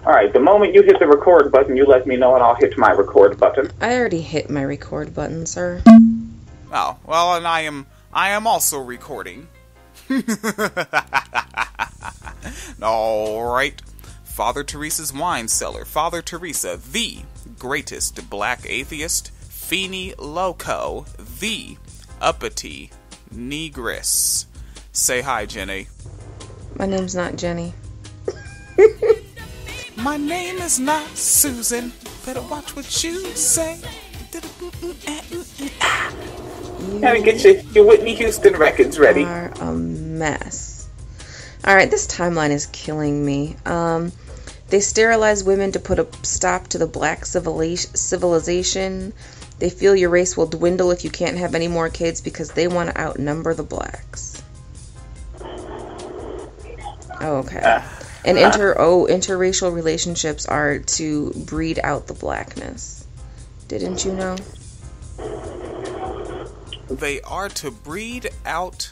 Alright, the moment you hit the record button, you let me know and I'll hit my record button. I already hit my record button, sir. Oh, well, and I am also recording. Alright. Father Teresa's wine cellar. Father Teresa, the greatest black atheist, Feeney Loco, the uppity negress. Say hi, Jenny. My name's not Jenny. My name is not Susan. Better watch what you say. Gotta get your Whitney Houston records ready. You are a mess. Alright, this timeline is killing me. They sterilize women to put a stop to the black civilization. They feel your race will dwindle if you can't have any more kids because they want to outnumber the blacks. Oh, okay. And interracial relationships are to breed out the blackness. Didn't you know? They are to breed out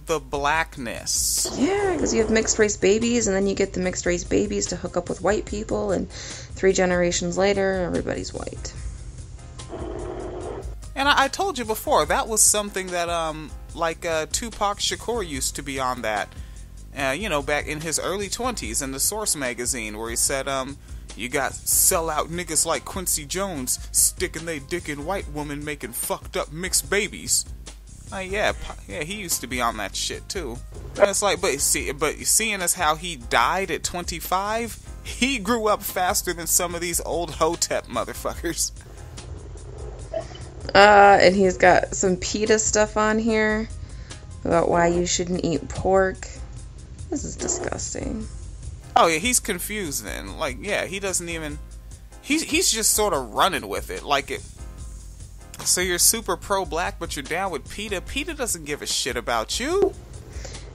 the blackness. Yeah, because you have mixed race babies, and then you get the mixed race babies to hook up with white people, and 3 generations later, everybody's white. And I told you before, that was something that, Tupac Shakur used to be on that. Back in his early 20s in the Source magazine, where he said, you got sellout niggas like Quincy Jones sticking they dick in white women making fucked up mixed babies. Yeah, he used to be on that shit too. And it's like, but seeing as how he died at 25, he grew up faster than some of these old Hotep motherfuckers. And he's got some PETA stuff on here about why you shouldn't eat pork. This is disgusting. Oh yeah, he's confused then. He doesn't even... He's just sort of running with it. So you're super pro-black, but you're down with PETA. PETA doesn't give a shit about you.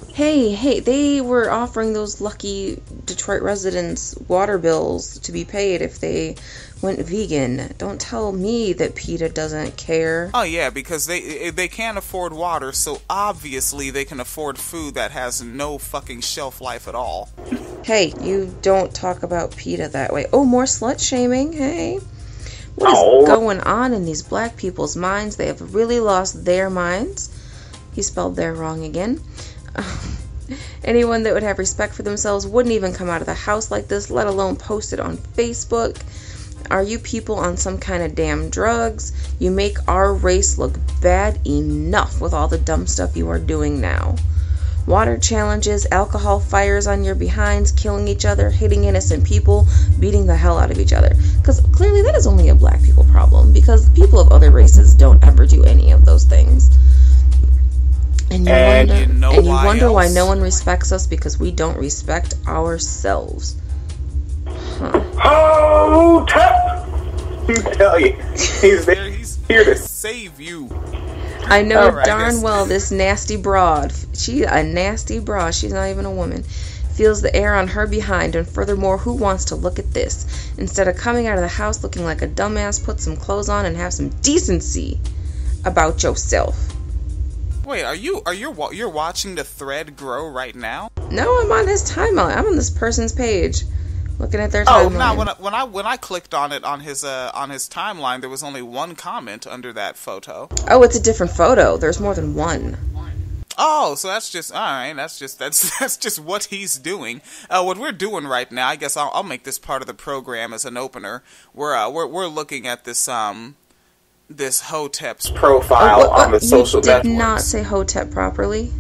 Hey, they were offering those lucky Detroit residents water bills to be paid if they went vegan. Don't tell me that PETA doesn't care. Oh yeah, because they can't afford water, so obviously they can afford food that has no fucking shelf life at all. Hey, you don't talk about PETA that way. Oh, more slut-shaming, hey. What is going on in these black people's minds? They have really lost their minds. He spelled their wrong again. Anyone that would have respect for themselves wouldn't even come out of the house like this, let alone post it on Facebook. Are you people on some kind of damn drugs? You make our race look bad enough with all the dumb stuff you are doing now. Water challenges, alcohol fires on your behinds, killing each other, hitting innocent people, beating the hell out of each other. Because clearly that is only a black people problem, because people of other races don't ever do any of those things. And you wonder why no one respects us, because we don't respect ourselves. Oh, Tap! I tell you, he's there. He's here to save you. I know darn well this nasty broad, she's a nasty broad, she's not even a woman, feels the air on her behind, and furthermore, who wants to look at this? Instead of coming out of the house looking like a dumbass, put some clothes on and have some decency about yourself. Wait, you're watching the thread grow right now? No, I'm on his timeline. I'm on this person's page. Looking at their timeline. Oh, no, when I clicked on it on his timeline, there was only one comment under that photo. Oh, it's a different photo. There's more than one. Oh, so that's just alright. That's just what he's doing. What we're doing right now, I guess I'll make this part of the program as an opener. We're looking at this Hotep's profile on the social networks. You did not say Hotep properly.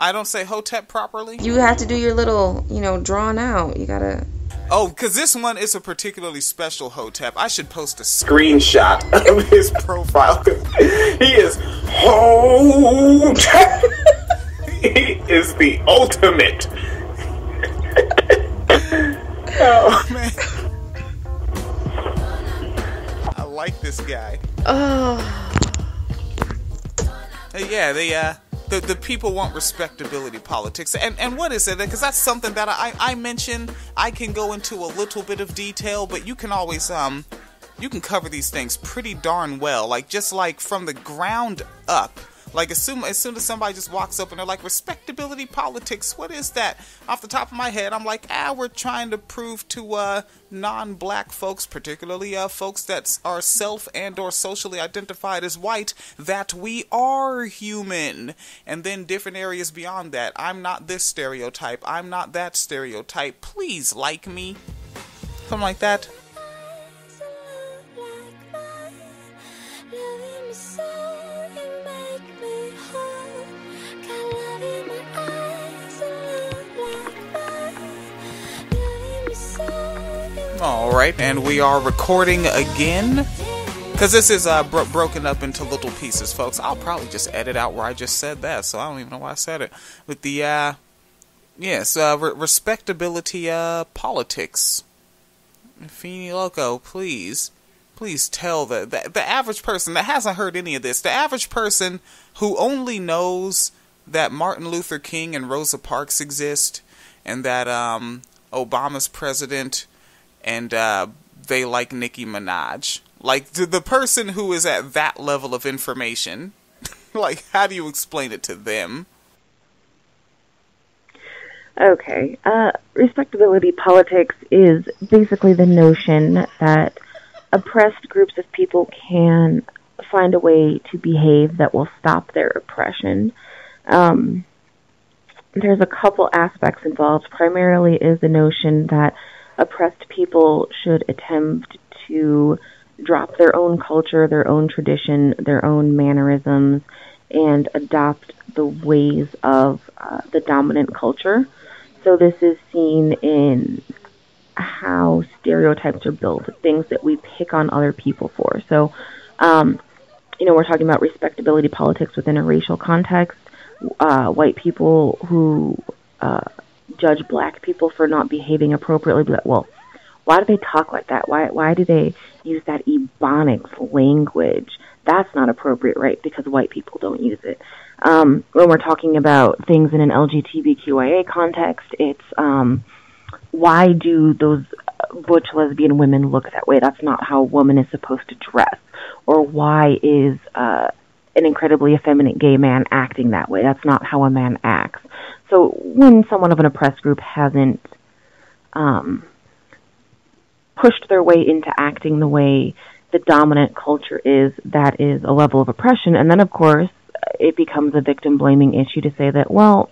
I don't say Hotep properly? You have to do your little, drawn out. You gotta... Oh, because this one is a particularly special Hotep. I should post a screenshot of his profile. He is Hotep. He is the ultimate. Oh, man. I like this guy. Oh. Yeah, the people want respectability politics. And what is it? Because that's something that I mentioned. I can go into a little bit of detail, but you can always, you can cover these things pretty darn well. Just from the ground up, Like, as soon as somebody just walks up and they're like, respectability politics, what is that? Off the top of my head, I'm like, we're trying to prove to non-black folks, particularly folks that are self and or socially identified as white, that we are human. And then different areas beyond that. I'm not this stereotype. I'm not that stereotype. Please like me. Something like that. Alright, and we are recording again, because this is broken up into little pieces, folks. I'll probably just edit out where I just said that, so I don't even know why I said it. With the, respectability politics. Feeney Loco, please tell the average person that hasn't heard any of this, the average person who only knows that Martin Luther King and Rosa Parks exist, and that Obama's president, and they like Nicki Minaj. Like, the person who is at that level of information, like, how do you explain it to them? Okay, respectability politics is basically the notion that oppressed groups of people can find a way to behave that will stop their oppression. There's a couple aspects involved. Primarily is the notion that oppressed people should attempt to drop their own culture, their own tradition, their own mannerisms, and adopt the ways of the dominant culture. So this is seen in how stereotypes are built, things that we pick on other people for. So, we're talking about respectability politics within a racial context. White people who judge black people for not behaving appropriately, but, well, why do they talk like that? Why do they use that ebonics language? That's not appropriate, right? Because white people don't use it. When we're talking about things in an LGBTQIA context, it's why do those butch lesbian women look that way? That's not how a woman is supposed to dress. Or why is an incredibly effeminate gay man acting that way? That's not how a man acts. So when someone of an oppressed group hasn't pushed their way into acting the way the dominant culture is, that is a level of oppression. And then, of course, it becomes a victim-blaming issue to say that, well,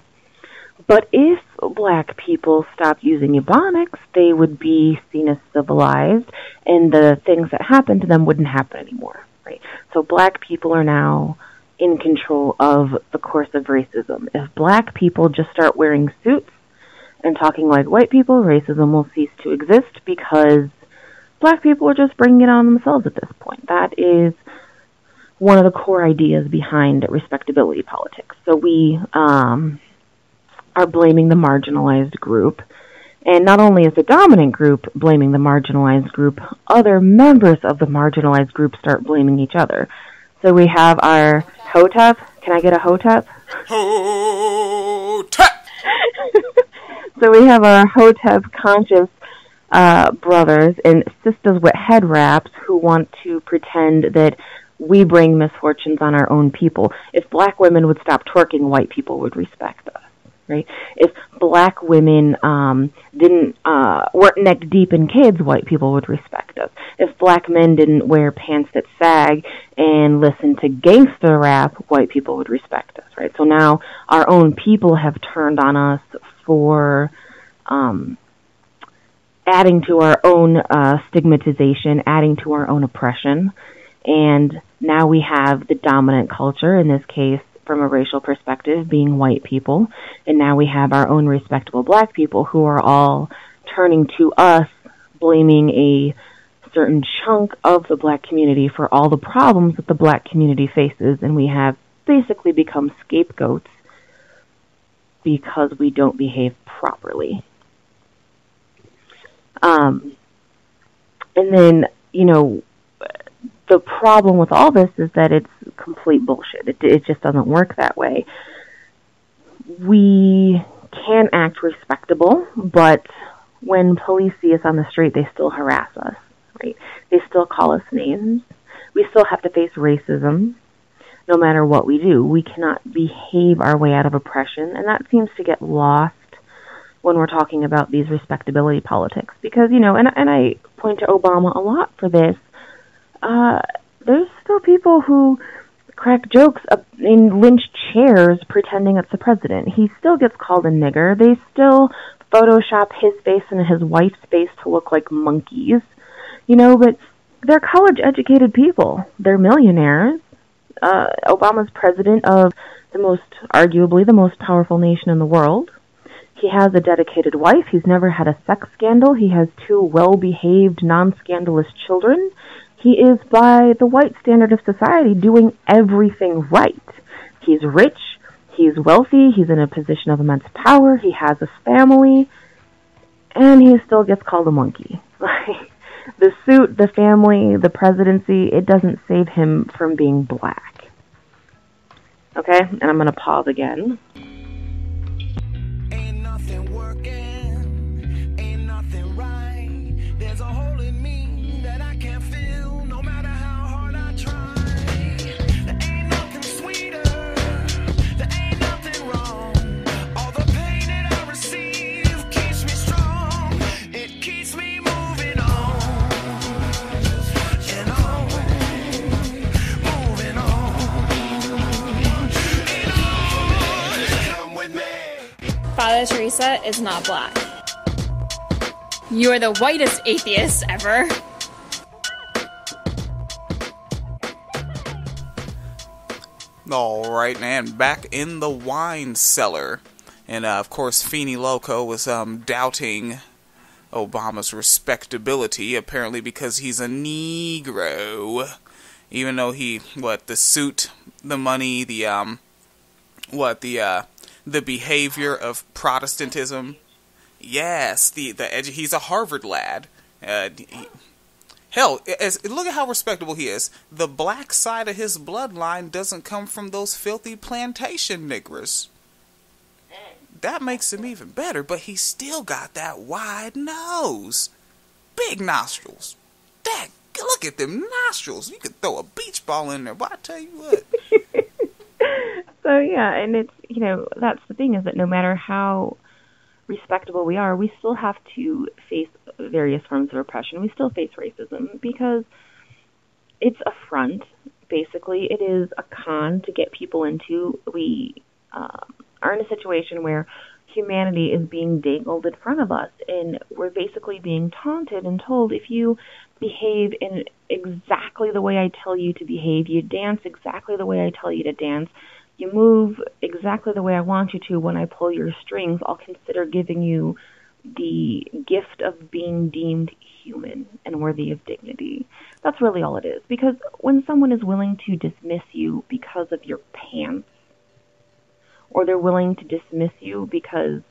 but if black people stopped using ebonics, they would be seen as civilized, and the things that happen to them wouldn't happen anymore, right? So black people are now in control of the course of racism. If black people just start wearing suits and talking like white people, racism will cease to exist because black people are just bringing it on themselves at this point. That is one of the core ideas behind respectability politics. So we are blaming the marginalized group. And not only is the dominant group blaming the marginalized group, other members of the marginalized group start blaming each other. So we have our HOTEP. Can I get a HOTEP? HOTEP! So we have our HOTEP conscious brothers and sisters with head wraps who want to pretend that we bring misfortunes on our own people. If black women would stop twerking, white people would respect us, right? If black women weren't neck deep in kids, white people would respect us. If black men didn't wear pants that sag and listen to gangster rap, white people would respect us, right? So now our own people have turned on us for adding to our own stigmatization, adding to our own oppression. And now we have the dominant culture, in this case, from a racial perspective, being white people. And now we have our own respectable black people who are all turning to us, blaming a certain chunk of the black community for all the problems that the black community faces. And we have basically become scapegoats because we don't behave properly. And then, the problem with all this is that it's complete bullshit. It just doesn't work that way. We can act respectable, but when police see us on the street, they still harass us, right? They still call us names. We still have to face racism. no matter what we do. We cannot behave our way out of oppression, and that seems to get lost when we're talking about these respectability politics. Because, and I point to Obama a lot for this, there's still people who crack jokes in lynch chairs pretending it's the president. He still gets called a nigger. They still Photoshop his face and his wife's face to look like monkeys. But they're college-educated people. They're millionaires. Obama's president of arguably the most powerful nation in the world. He has a dedicated wife. He's never had a sex scandal. He has 2 well-behaved, non-scandalous children. He is, by the white standard of society, doing everything right. He's rich. He's wealthy. He's in a position of immense power. He has a family. And he still gets called a monkey. The suit, the family, the presidency, it doesn't save him from being black. Okay? And I'm going to pause again. Ain't nothing working, ain't nothing right. There's a hole in me that I can't fill, no matter how hard I try. There ain't nothing sweeter, there ain't nothing wrong. All the pain that I receive keeps me strong. It keeps me moving on. And on, moving on. Come with me. Father Teresa is not black. You are the whitest atheist ever. Alright, and back in the wine cellar. And of course, Feeny Loco was doubting Obama's respectability, apparently because he's a Negro. Even though the suit, the money, the behavior of Protestantism. Yes, he's a Harvard lad. Hell, look at how respectable he is. The black side of his bloodline doesn't come from those filthy plantation niggers. That makes him even better, but he's still got that wide nose. Big nostrils. Dang, look at them nostrils. You could throw a beach ball in there, but I tell you what. So, yeah, and it's, that's the thing, is that no matter how respectable we are, we still have to face various forms of oppression. We still face racism because it's a front, basically. It is a con to get people into. We are in a situation where humanity is being dangled in front of us, and we're basically being taunted and told, if you behave in exactly the way I tell you to behave, you dance exactly the way I tell you to dance, you move exactly the way I want you to when I pull your strings, I'll consider giving you the gift of being deemed human and worthy of dignity. That's really all it is. Because when someone is willing to dismiss you because of your pants, or they're willing to dismiss you because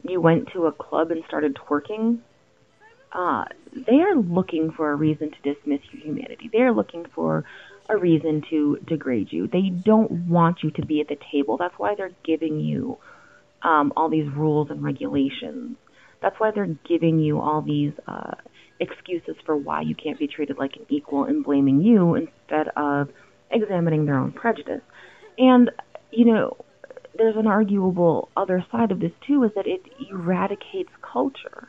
you went to a club and started twerking, they are looking for a reason to dismiss your humanity. They are looking for a reason to degrade you. They don't want you to be at the table. That's why they're giving you all these rules and regulations. That's why they're giving you all these excuses for why you can't be treated like an equal and blaming you instead of examining their own prejudice. And, there's an arguable other side of this, too, is that it eradicates culture.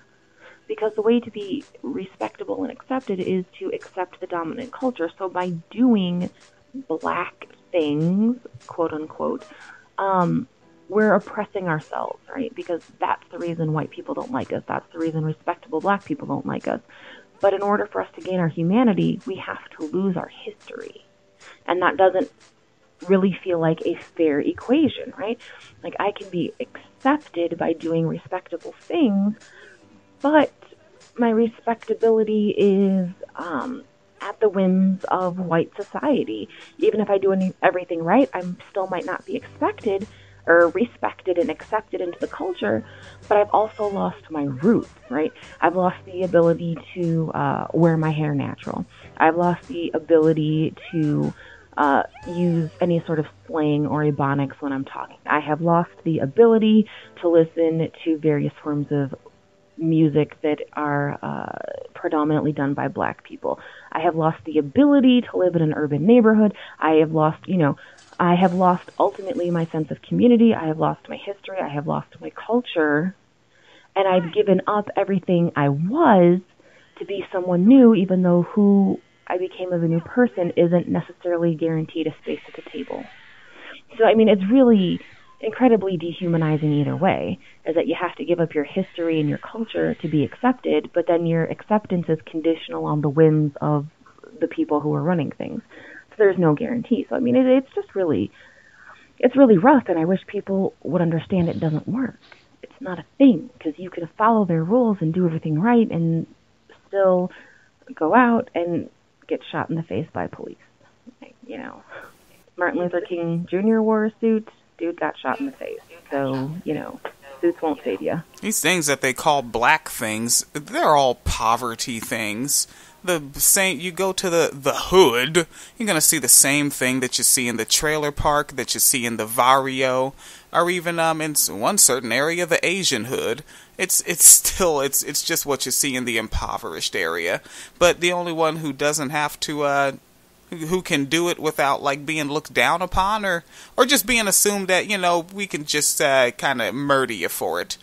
Because the way to be respectable and accepted is to accept the dominant culture. So by doing black things, quote unquote, we're oppressing ourselves, right? Because that's the reason white people don't like us. That's the reason respectable black people don't like us. But in order for us to gain our humanity, we have to lose our history. And that doesn't really feel like a fair equation, right? Like, I can be accepted by doing respectable things, but my respectability is at the whims of white society. Even if I do everything right, I still might not be expected or respected and accepted into the culture, but I've also lost my roots, right? I've lost the ability to wear my hair natural. I've lost the ability to use any sort of slang or ebonics when I'm talking. I have lost the ability to listen to various forms of music that are predominantly done by black people. I have lost the ability to live in an urban neighborhood. I have lost, I have lost ultimately my sense of community. I have lost my history. I have lost my culture. And I've given up everything I was to be someone new, even though who I became as a new person isn't necessarily guaranteed a space at the table. So, I mean, it's really incredibly dehumanizing either way, is that you have to give up your history and your culture to be accepted, but then your acceptance is conditional on the whims of the people who are running things. So there's no guarantee. So, I mean, it's just really, it's really rough, and I wish people would understand it doesn't work. It's not a thing, because you can follow their rules and do everything right and still go out and get shot in the face by police. Like, you know, Martin Luther King Jr. wore a suit, dude got shot in the face. So, you know, suits won't save you. These things that they call black things, they're all poverty things. The same, you go to the hood, you're going to see the same thing that you see in the trailer park, that you see in the barrio, or even in one certain area, the Asian hood. It's just what you see in the impoverished area. But the only one who doesn't have to, who can do it without like being looked down upon, or just being assumed that, you know, we can just kind of murder you for it.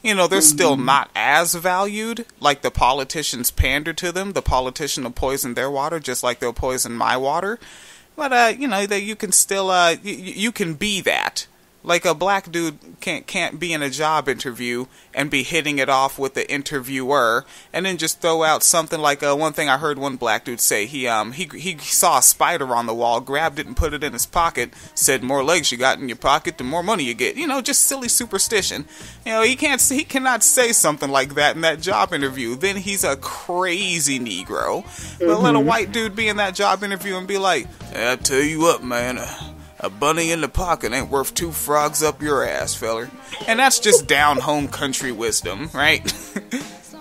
You know, they're still not as valued. Like, the politicians pander to them. The politician will poison their water just like they'll poison my water. But, you know, that you can still, you can be that. Like, a black dude can't be in a job interview and be hitting it off with the interviewer, and then just throw out something like, one thing I heard one black dude say, he saw a spider on the wall, grabbed it and put it in his pocket, said, more legs you got in your pocket, the more money you get. You know, just silly superstition. You know, he cannot say something like that in that job interview. Then he's a crazy Negro. But let a white dude be in that job interview and be like, I tell you what, man, a bunny in the pocket ain't worth 2 frogs up your ass, feller. And that's just down home country wisdom, right?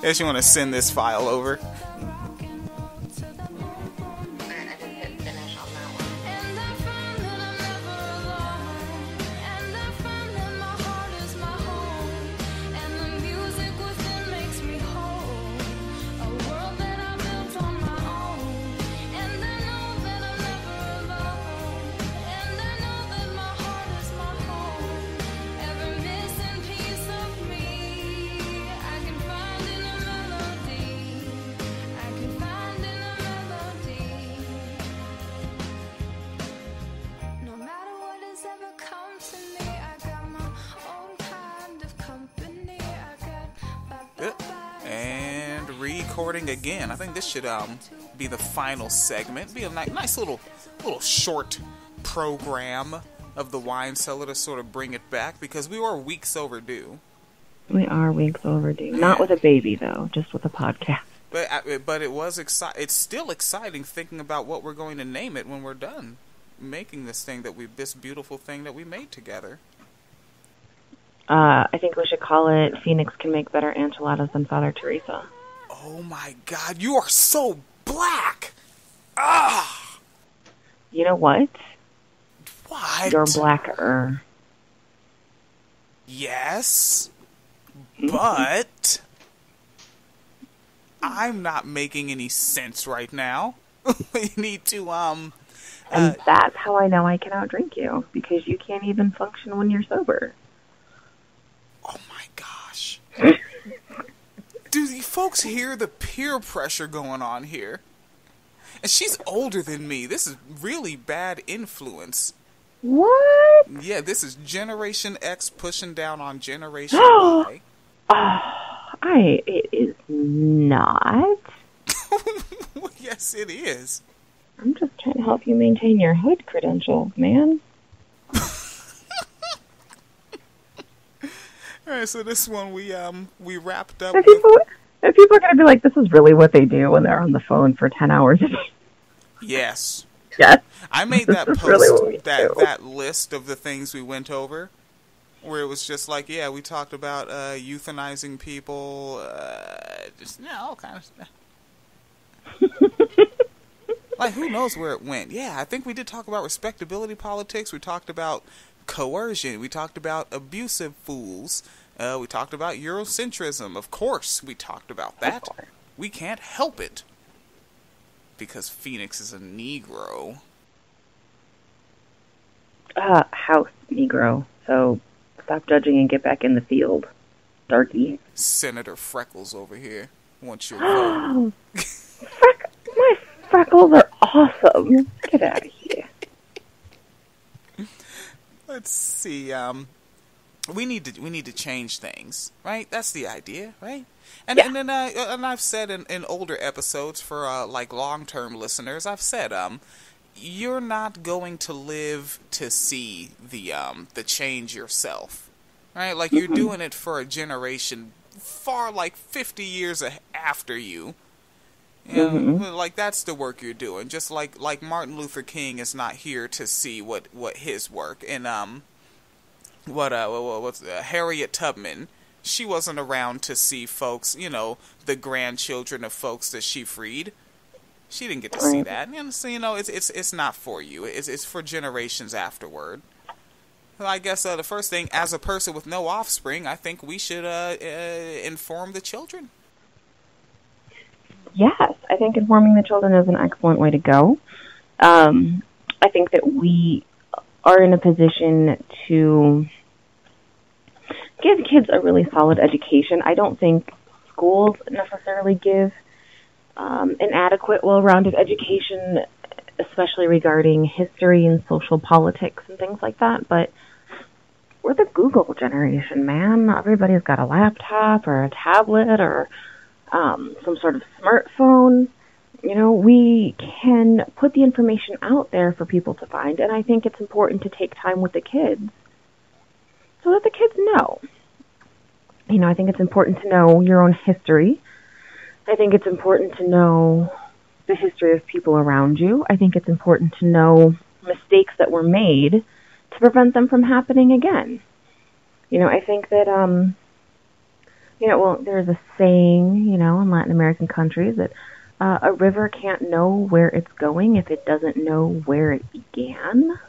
Guess you want to send this file over. Recording again. I think this should be the final segment. Be a nice little short program of the Wine Cellar to sort of bring it back, because we were weeks overdue. We are weeks overdue. Not with a baby though, just with a podcast. But it was it's still exciting thinking about what we're going to name it when we're done making this beautiful thing that we made together. I think we should call it Phoenix Can Make Better Enchiladas Than Father Teresa. Oh my God, you are so black! Ah! You know what? What? You're blacker. Yes, but I'm not making any sense right now. We need to, And that's how I know I can outdrink you, because you can't even function when you're sober. Oh my gosh. Do you folks hear the peer pressure going on here? And she's older than me. This is really bad influence. What? Yeah, this is Generation X pushing down on Generation Y. It is not. Yes, it is. I'm just trying to help you maintain your hood credentials, man. All right, so this one we wrapped up. If people are going to be like, this is really what they do when they're on the phone for 10 hours a day. Yes. Yes. I made that post, really that list of the things we went over, where it was just like, yeah, we talked about euthanizing people, all kind of stuff. Like, who knows where it went? Yeah, I think we did talk about respectability politics. We talked about coercion. We talked about abusive fools. We talked about Eurocentrism. Of course, we talked about that. We can't help it, because Phoenix is a Negro. House Negro. So stop judging and get back in the field, darky. Senator Freckles over here wants your vote. My freckles are awesome. Get out of here. Let's see. We need to change things, right? That's the idea, right? And Yeah. and I've said in older episodes for like long-term listeners, I've said you're not going to live to see the change yourself, right? Like you're doing it for a generation far like 50 years after you. You know, like that's the work you're doing. Just like Martin Luther King is not here to see what his work, and Harriet Tubman, she wasn't around to see folks, you know, the grandchildren of folks that she freed. She didn't get to see that. And so, you know, it's not for you. It's for generations afterward. Well, I guess the first thing, as a person with no offspring, I think we should inform the children. Yes, I think informing the children is an excellent way to go. I think that we are in a position to give kids a really solid education. I don't think schools necessarily give an adequate, well-rounded education, especially regarding history and social politics and things like that. But we're the Google generation, man. Everybody's got a laptop or a tablet or some sort of smartphone. You know, we can put the information out there for people to find, and I think it's important to take time with the kids so that the kids know. You know, I think it's important to know your own history. I think it's important to know the history of people around you. I think it's important to know mistakes that were made to prevent them from happening again. You know, I think that, you know, well, there's a saying, you know, in Latin American countries that a river can't know where it's going if it doesn't know where it began.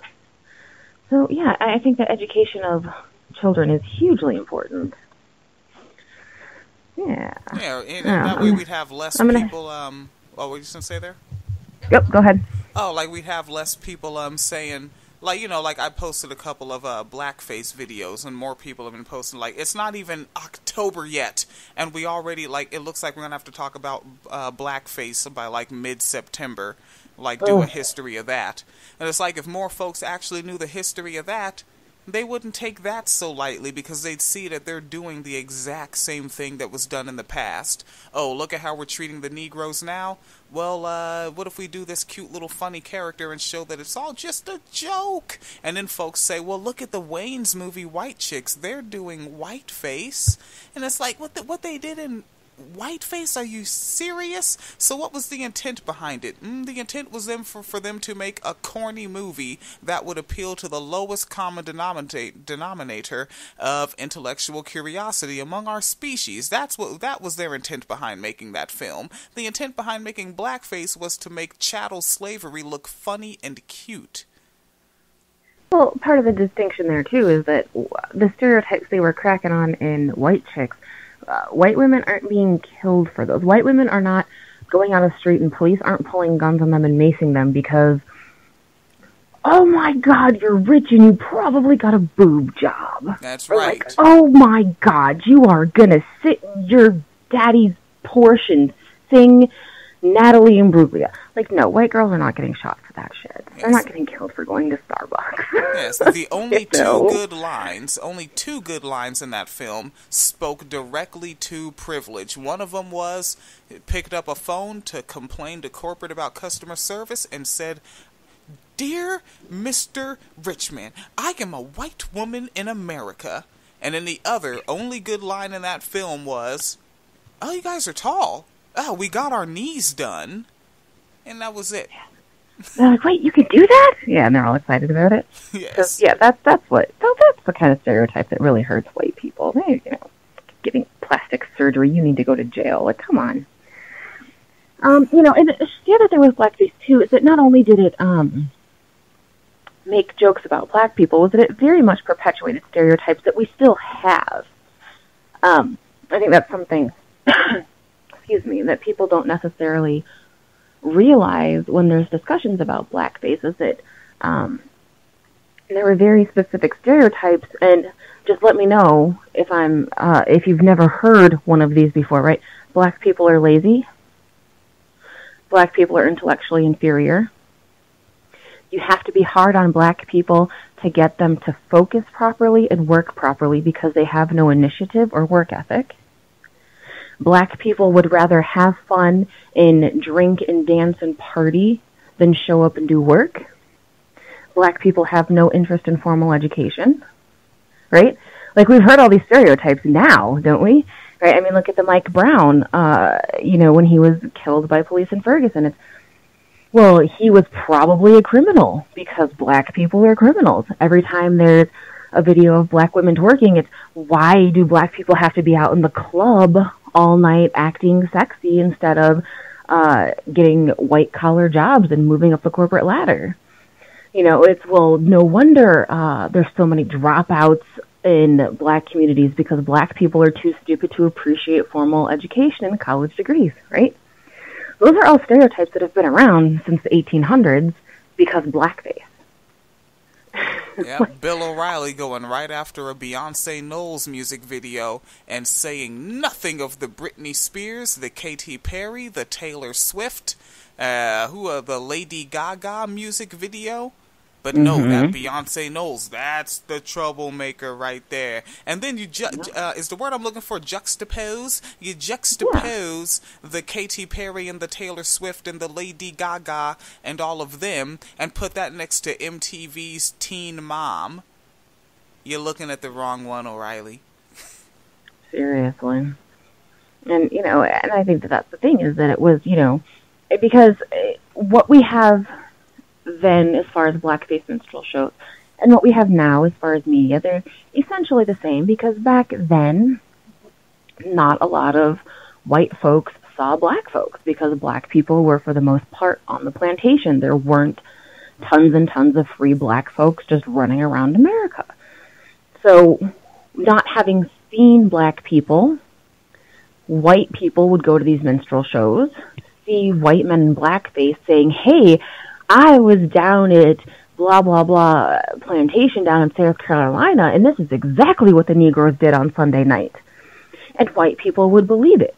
So, yeah, I think that education of children is hugely important. Yeah. Yeah, and that way we'd have less people, what were you going to say there? Yep, go ahead. Oh, like we'd have less people saying, like, you know, like I posted a couple of blackface videos, and more people have been posting, like, it's not even October yet, and we already, like, it looks like we're going to have to talk about blackface by, like, mid-September, like, do a history of that. And it's like, if more folks actually knew the history of that, they wouldn't take that so lightly, because they'd see that they're doing the exact same thing that was done in the past. Oh, look at how we're treating the Negroes now. Well, what if we do this cute little funny character and show that it's all just a joke? And then folks say, well, look at the Wayne's movie White Chicks. They're doing whiteface. And it's like, what they did in whiteface? Are you serious? So what was the intent behind it? The intent was for them to make a corny movie that would appeal to the lowest common denominator of intellectual curiosity among our species. That was their intent behind making that film. The intent behind making blackface was to make chattel slavery look funny and cute. Well, part of the distinction there, too, is that the stereotypes they were cracking on in White Chicks, white women aren't being killed for those. White women are not going out of the street and police aren't pulling guns on them and macing them because, oh my God, you're rich and you probably got a boob job. That's or right. Like, oh my God, you are gonna sit in your daddy's Porsche and sing Natalie Imbruglia. Like, no, white girls are not getting shot for that shit. Yes. They're not getting killed for going to Starbucks. Yes, the only two good lines in that film spoke directly to privilege. One of them was, picked up a phone to complain to corporate about customer service and said, "Dear Mr. Richman, I am a white woman in America." And then the other only good line in that film was, "Oh, you guys are tall. Oh, we got our knees done." And that was it. They're like, wait, you can do that? Yeah, and they're all excited about it. Yes. So, yeah, that's the kind of stereotype that really hurts white people. They, you know, getting plastic surgery, you need to go to jail. Like, come on. You know, and the other thing with blackface too is that not only did it make jokes about black people, was that it very much perpetuated stereotypes that we still have. I think that's something, excuse me, that people don't necessarily realize when there's discussions about blackface, is that there were very specific stereotypes, and just let me know if you've never heard one of these before, right? Black people are lazy. Black people are intellectually inferior. You have to be hard on black people to get them to focus properly and work properly because they have no initiative or work ethic. Black people would rather have fun and drink and dance and party than show up and do work. Black people have no interest in formal education, right? Like, we've heard all these stereotypes now, don't we? Right? I mean, look at the Mike Brown, when he was killed by police in Ferguson. Well, he was probably a criminal because black people are criminals. Every time there's a video of black women twerking, it's, why do black people have to be out in the club all night acting sexy instead of getting white-collar jobs and moving up the corporate ladder? It's, well, no wonder there's so many dropouts in black communities because black people are too stupid to appreciate formal education and college degrees, right? Those are all stereotypes that have been around since the 1800s because blackface. Yeah, Bill O'Reilly going right after a Beyonce Knowles music video and saying nothing of the Britney Spears, the Katy Perry, the Taylor Swift, the Lady Gaga music video. But no, that Beyonce Knowles, that's the troublemaker right there. And then you is the word I'm looking for juxtapose? You juxtapose the Katy Perry and the Taylor Swift and the Lady Gaga and all of them and put that next to MTV's Teen Mom. You're looking at the wrong one, O'Reilly. Seriously. And, and I think that's the thing is that it was, because what we have then as far as blackface minstrel shows and what we have now as far as media, they're essentially the same because back then not a lot of white folks saw black folks because black people were for the most part on the plantation. There weren't tons and tons of free black folks just running around America. So not having seen black people, white people would go to these minstrel shows, see white men in blackface saying, hey, I was down at blah, blah, blah plantation down in South Carolina, and this is exactly what the Negroes did on Sunday night. And white people would believe it.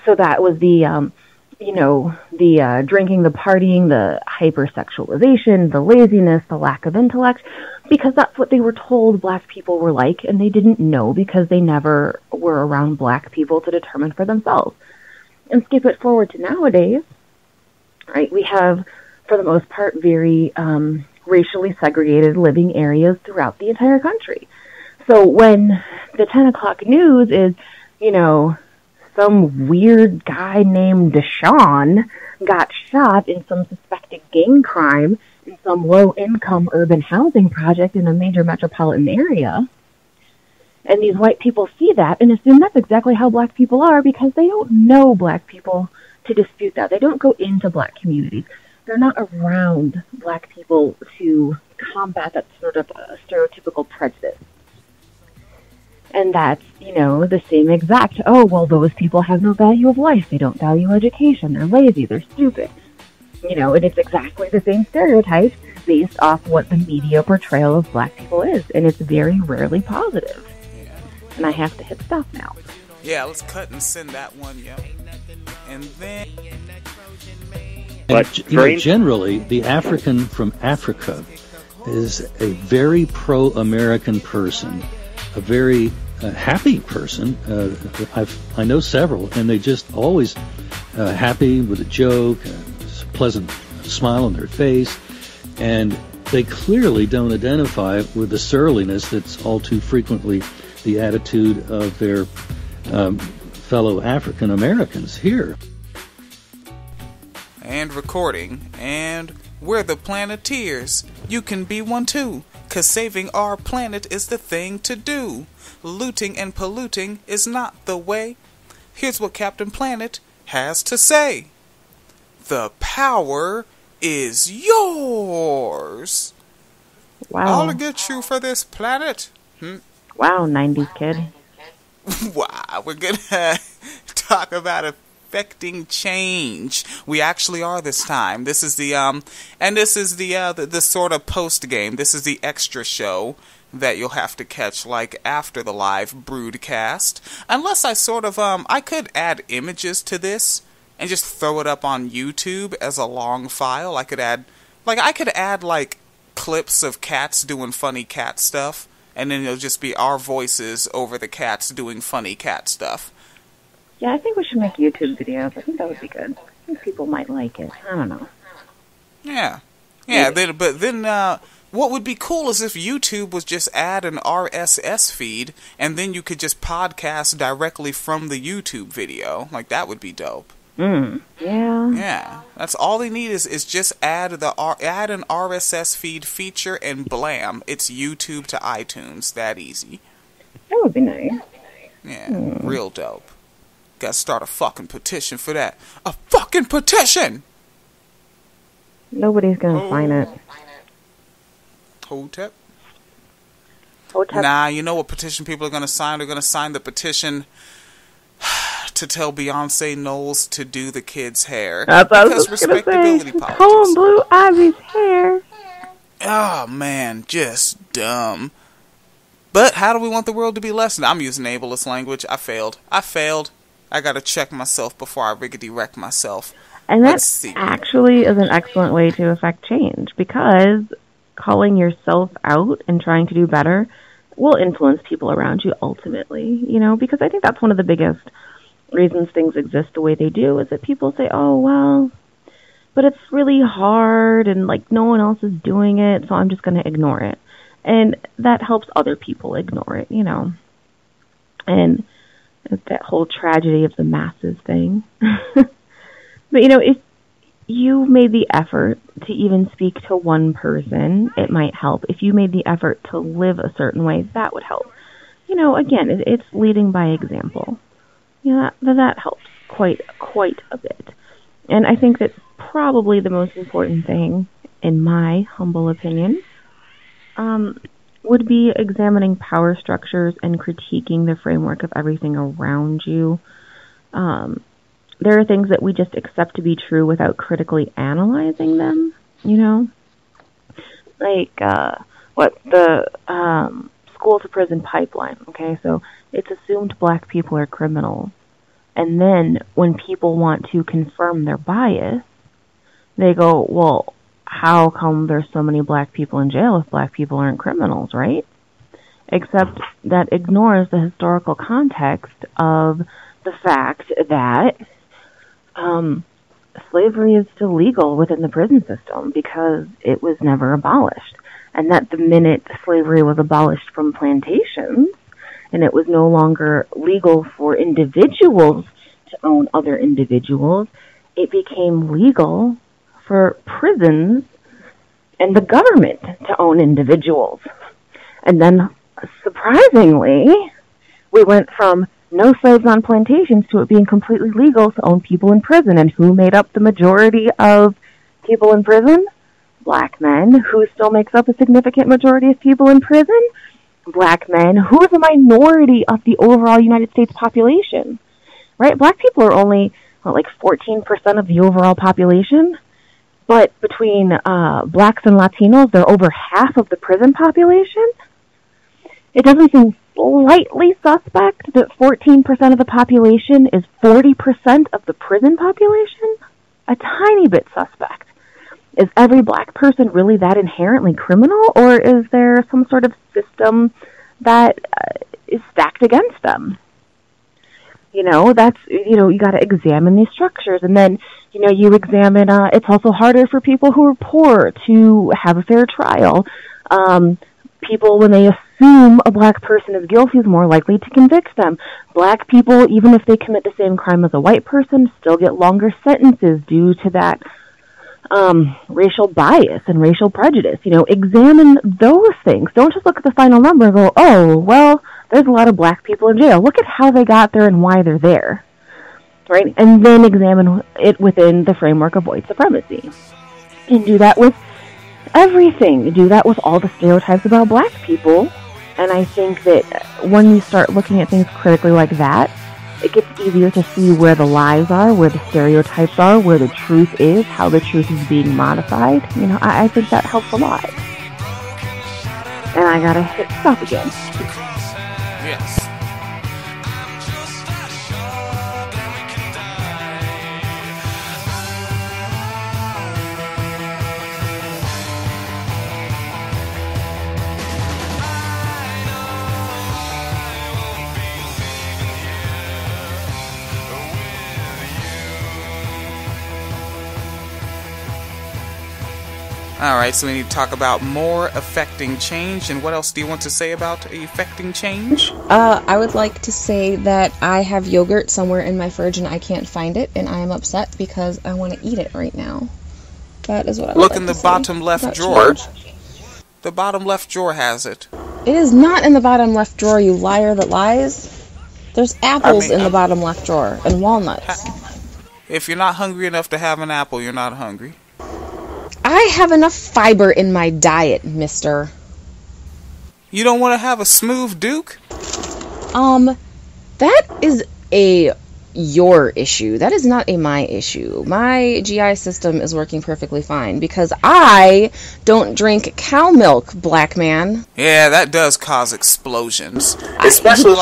So that was the drinking, the partying, the hypersexualization, the laziness, the lack of intellect, because that's what they were told black people were like, and they didn't know because they never were around black people to determine for themselves. And skip it forward to nowadays, right? We have, for the most part, very racially segregated living areas throughout the entire country. So when the 10 o'clock news is, some weird guy named Deshaun got shot in some suspected gang crime in some low-income urban housing project in a major metropolitan area, and these white people see that and assume that's exactly how black people are because they don't know black people to dispute that. They don't go into black communities. They're not around black people to combat that sort of stereotypical prejudice. And that's, the same exact, oh, well, those people have no value of life. They don't value education. They're lazy. They're stupid. And it's exactly the same stereotype based off what the media portrayal of black people is. And it's very rarely positive. And I have to hit stop now. Yeah, let's cut and send that one, And then... But generally, the African from Africa is a very pro-American person, a very happy person. I know several, and they just always happy with a joke, a pleasant smile on their face, and they clearly don't identify with the surliness that's all too frequently the attitude of their fellow African Americans here. And recording, and we're the Planeteers. You can be one too, 'cause saving our planet is the thing to do. Looting and polluting is not the way. Here's what Captain Planet has to say. The power is yours. Wow. All to get you for this planet. Wow, 90s kid. Wow, we're gonna talk about a affecting change. We actually are this time. This is the and this is the sort of post game. This is the extra show that you'll have to catch like after the live broadcast. Unless I sort of I could add images to this and just throw it up on YouTube as a long file. I could add like clips of cats doing funny cat stuff, and then it'll just be our voices over the cats doing funny cat stuff. Yeah, I think we should make YouTube videos. I think that would be good. I think people might like it. I don't know. Yeah. Then what would be cool is if YouTube was just add an RSS feed, and then you could just podcast directly from the YouTube video. Like, that would be dope. Yeah. Yeah, that's all they need is just add an RSS feed feature, and blam, it's YouTube to iTunes. That easy. That would be nice. Yeah, real dope. Gotta start a fucking petition for that. A fucking petition! Nobody's gonna sign it. Hotep? Nah, you know what petition people are gonna sign? They're gonna sign the petition to tell Beyonce Knowles to do the kid's hair. Because respectability politics. Comb Blue Ivy's hair. Oh man, just dumb. But how do we want the world to be lessened? I'm using ableist language. I failed. I gotta check myself before I riggedy wreck myself. And that actually is an excellent way to affect change, because calling yourself out and trying to do better will influence people around you ultimately, you know, because I think that's one of the biggest reasons things exist the way they do, is that people say, oh, well, but it's really hard and like no one else is doing it, so I'm just going to ignore it. And that helps other people ignore it, you know. And it's that whole tragedy of the masses thing. But, you know, if you made the effort to even speak to one person, it might help. If you made the effort to live a certain way, that would help. You know, again, it's leading by example. You know, that helps quite a bit. And I think that probably the most important thing, in my humble opinion, would be examining power structures and critiquing the framework of everything around you. There are things that we just accept to be true without critically analyzing them, you know? Like, the school to prison pipeline, okay? So it's assumed black people are criminals. And then when people want to confirm their bias, they go, well, how come there's so many black people in jail if black people aren't criminals, right? Except that ignores the historical context of the fact that slavery is still legal within the prison system because it was never abolished. And that the minute slavery was abolished from plantations, and it was no longer legal for individuals to own other individuals, it became legal for prisons and the government to own individuals. And then, surprisingly, we went from no slaves on plantations to it being completely legal to own people in prison. And who made up the majority of people in prison? Black men. Who still makes up a significant majority of people in prison? Black men. Who is a minority of the overall United States population? Right? Black people are only, like 14% of the overall population. But between blacks and Latinos, they're over half of the prison population. It doesn't seem slightly suspect that 14% of the population is 40% of the prison population? A tiny bit suspect. Is every black person really that inherently criminal, or is there some sort of system that is stacked against them? You know, that's, you know, you got to examine these structures. And then, you know, you examine, it's also harder for people who are poor to have a fair trial. People, when they assume a black person is guilty, is more likely to convict them. Black people, even if they commit the same crime as a white person, still get longer sentences due to that racial bias and racial prejudice. You know, examine those things. Don't just look at the final number and go, oh, well, there's a lot of black people in jail. Look at how they got there and why they're there. Right? And then examine it within the framework of white supremacy. And do that with everything. Do that with all the stereotypes about black people. And I think that when you start looking at things critically like that, it gets easier to see where the lies are, where the stereotypes are, where the truth is, how the truth is being modified. You know, I think that helps a lot. And I gotta hit stop again. Yes. Alright, so we need to talk about more affecting change. And what else do you want to say about affecting change? I would like to say that I have yogurt somewhere in my fridge and I can't find it, and I am upset because I want to eat it right now. That is what I would Look like in the to bottom say. left drawer. The bottom left drawer has it. It is not in the bottom left drawer, you liar that lies. There's apples in the bottom left drawer, and walnuts. If you're not hungry enough to have an apple, you're not hungry. I have enough fiber in my diet, mister. You don't want to have a smooth Duke? That is your issue. That is not my issue. My GI system is working perfectly fine because I don't drink cow milk, black man. Yeah, that does cause explosions. Especially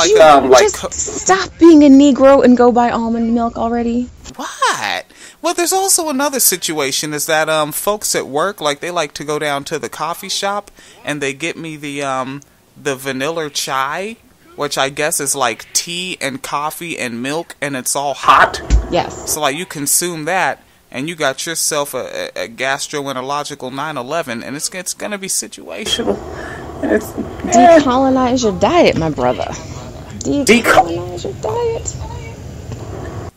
Just stop being a Negro and go buy almond milk already. What? Well, there's also another situation is that folks at work, like, they like to go down to the coffee shop and they get me the vanilla chai, which I guess is like tea and coffee and milk, and it's all hot. Yes. So like you consume that and you got yourself a gastroenterological 9/11, and it's gonna be situational. Decolonize your diet, my brother. Decolonize your diet.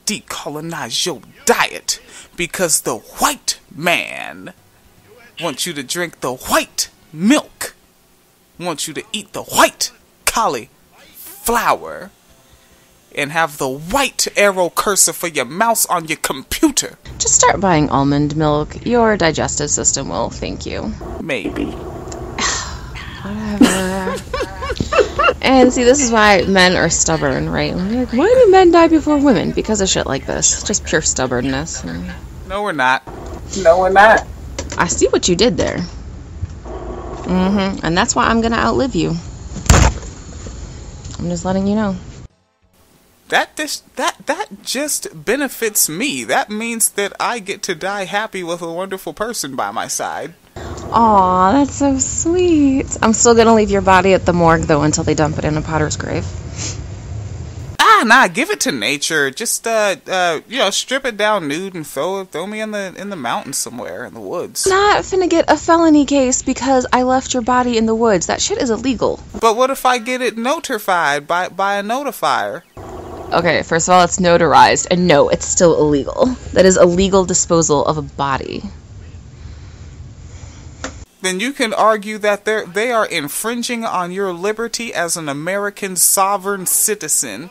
Decolonize your diet, because the white man wants you to drink the white milk, wants you to eat the white cauliflower, and have the white arrow cursor for your mouse on your computer. Just start buying almond milk. Your digestive system will thank you. Maybe. Whatever. And see, this is why men are stubborn, right? Like, why do men die before women? Because of shit like this. Just pure stubbornness. No, we're not. No, we're not. I see what you did there. And that's why I'm gonna outlive you. I'm just letting you know. That just benefits me. That means that I get to die happy with a wonderful person by my side. Aw, that's so sweet. I'm still gonna leave your body at the morgue, though, until they dump it in a potter's grave. Nah, give it to nature. Just, strip it down nude and throw me in the mountains somewhere in the woods. Not finna get a felony case because I left your body in the woods. That shit is illegal. But what if I get it notified by a notifier? Okay, first of all, it's notarized, and no, it's still illegal. That is illegal disposal of a body. Then you can argue that they are infringing on your liberty as an American sovereign citizen.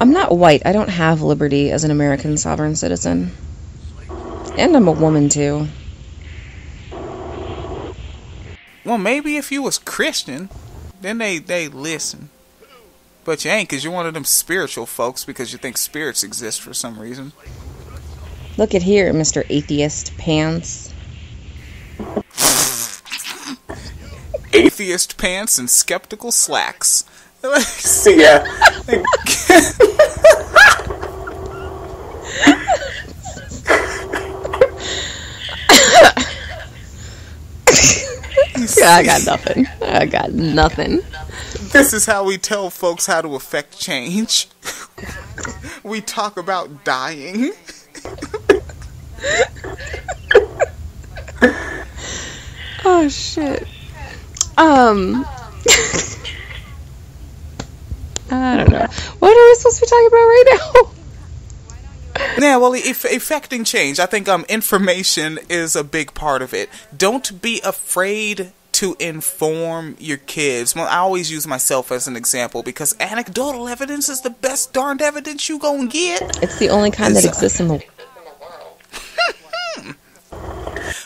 I'm not white. I don't have liberty as an American sovereign citizen. And I'm a woman, too. Well, maybe if you was Christian, then they listen. But you ain't, because you're one of them spiritual folks because you think spirits exist for some reason. Look at here, Mr. Atheist Pants. Atheist pants and skeptical slacks. See ya. I got nothing. I got nothing. This is how we tell folks how to affect change. We talk about dying. Oh, shit. I don't know. What are we supposed to be talking about right now? Yeah, well, affecting change. I think information is a big part of it. Don't be afraid to inform your kids. Well, I always use myself as an example because anecdotal evidence is the best darned evidence you gonna get. It's the only kind that exists in the world.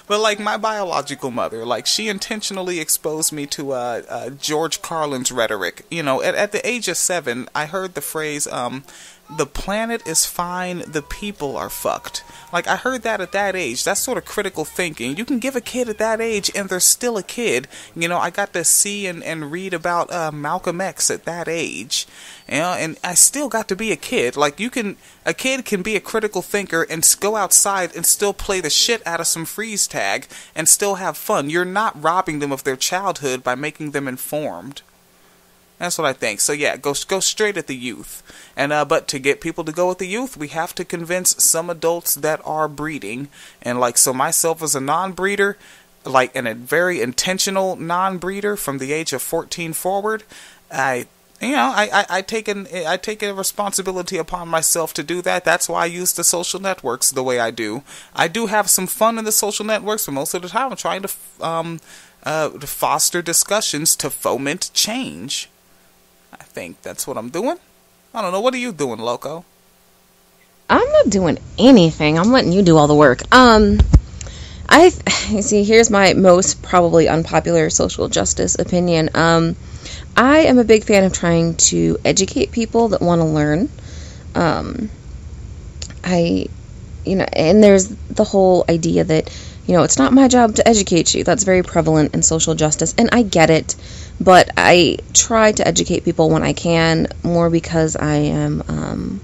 But like my biological mother, like she intentionally exposed me to George Carlin's rhetoric. You know, at the age of 7, I heard the phrase, the planet is fine, the people are fucked. Like, I heard that at that age. That's sort of critical thinking. You can give a kid at that age, and they're still a kid. You know, I got to see and read about Malcolm X at that age. You know, and I still got to be a kid. Like, a kid can be a critical thinker and go outside and still play the shit out of some freeze tag and still have fun. You're not robbing them of their childhood by making them informed. That's what I think. So yeah, go straight at the youth. And but to get people to go with the youth, we have to convince some adults that are breeding. And like, so myself as a non-breeder, like, and a very intentional non-breeder from the age of 14 forward, I take a responsibility upon myself to do that. That's why I use the social networks the way I do. I do have some fun in the social networks, but most of the time I'm trying to foster discussions to foment change. I think that's what I'm doing. I don't know. What are you doing, Loco? I'm not doing anything. I'm letting you do all the work. Here's my most probably unpopular social justice opinion. I am a big fan of trying to educate people that want to learn. And there's the whole idea that, it's not my job to educate you. That's very prevalent in social justice, and I get it, but I try to educate people when I can, more because I am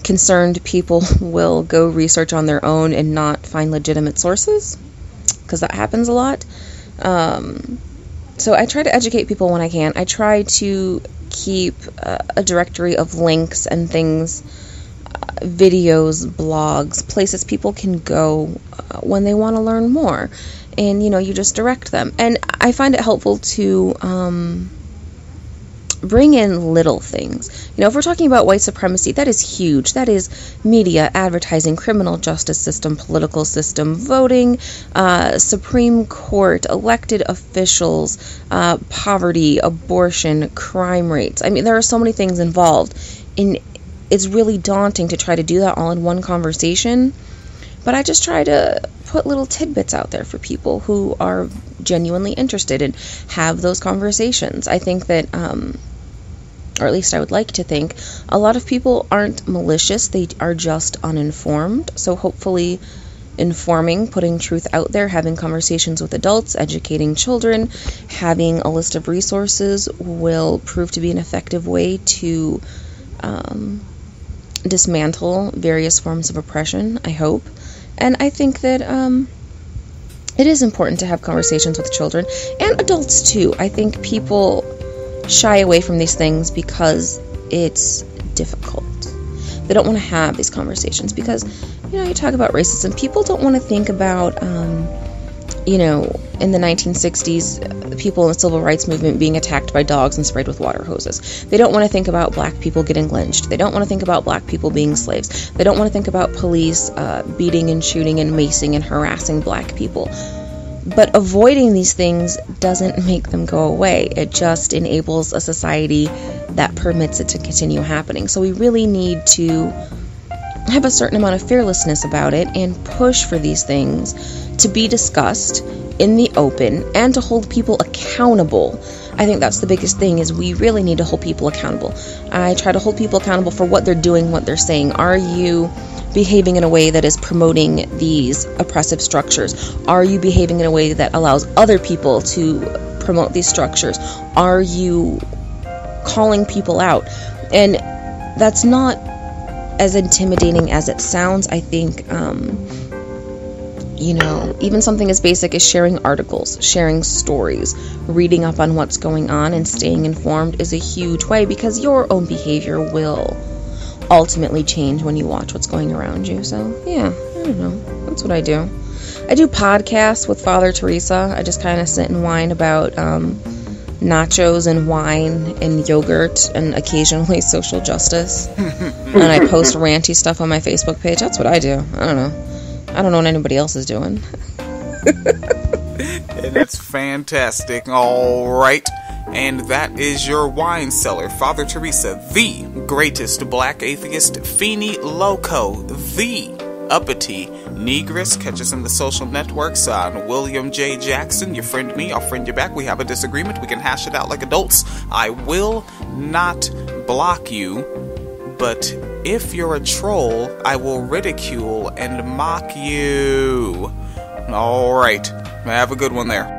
concerned people will go research on their own and not find legitimate sources, because that happens a lot. So I try to educate people when I can. I try to keep a directory of links and things, videos, blogs, places people can go when they want to learn more. And, you just direct them. And I find it helpful to bring in little things. If we're talking about white supremacy, that is huge. That is media, advertising, criminal justice system, political system, voting, Supreme Court, elected officials, poverty, abortion, crime rates. I mean, there are so many things involved. And it's really daunting to try to do that all in one conversation. But I just try to put little tidbits out there for people who are genuinely interested and have those conversations. I think that, or at least I would like to think, a lot of people aren't malicious. They are just uninformed. So hopefully informing, putting truth out there, having conversations with adults, educating children, having a list of resources will prove to be an effective way to dismantle various forms of oppression, I hope. And I think that it is important to have conversations with children and adults too. I think people shy away from these things because it's difficult. They don't want to have these conversations because, you talk about racism. People don't want to think about, in the 1960s, people in the civil rights movement being attacked by dogs and sprayed with water hoses. They don't want to think about black people getting lynched. They don't want to think about black people being slaves. They don't want to think about police beating and shooting and macing and harassing black people. But avoiding these things doesn't make them go away. It just enables a society that permits it to continue happening. So we really need to have a certain amount of fearlessness about it and push for these things to be discussed in the open and to hold people accountable. I think that's the biggest thing, is we really need to hold people accountable. I try to hold people accountable for what they're doing, what they're saying. Are you behaving in a way that is promoting these oppressive structures? Are you behaving in a way that allows other people to promote these structures? Are you calling people out? And that's not as intimidating as it sounds. I think, even something as basic as sharing articles, sharing stories, reading up on what's going on and staying informed is a huge way, because your own behavior will ultimately change when you watch what's going around you. So, yeah, I don't know. That's what I do. I do podcasts with Father Teresa. I just kind of sit and whine about nachos and wine and yogurt and occasionally social justice. And I post ranty stuff on my Facebook page. That's what I do. I don't know. I don't know what anybody else is doing. And it's fantastic. All right. And that is your wine cellar. Father Teresa, the greatest black atheist, Feeney Loco, the uppity negress. Catch us in the social networks on William J. Jackson. You friend me, I'll friend you back. We have a disagreement. We can hash it out like adults. I will not block you, but If you're a troll, I will ridicule and mock you. Alright, have a good one there.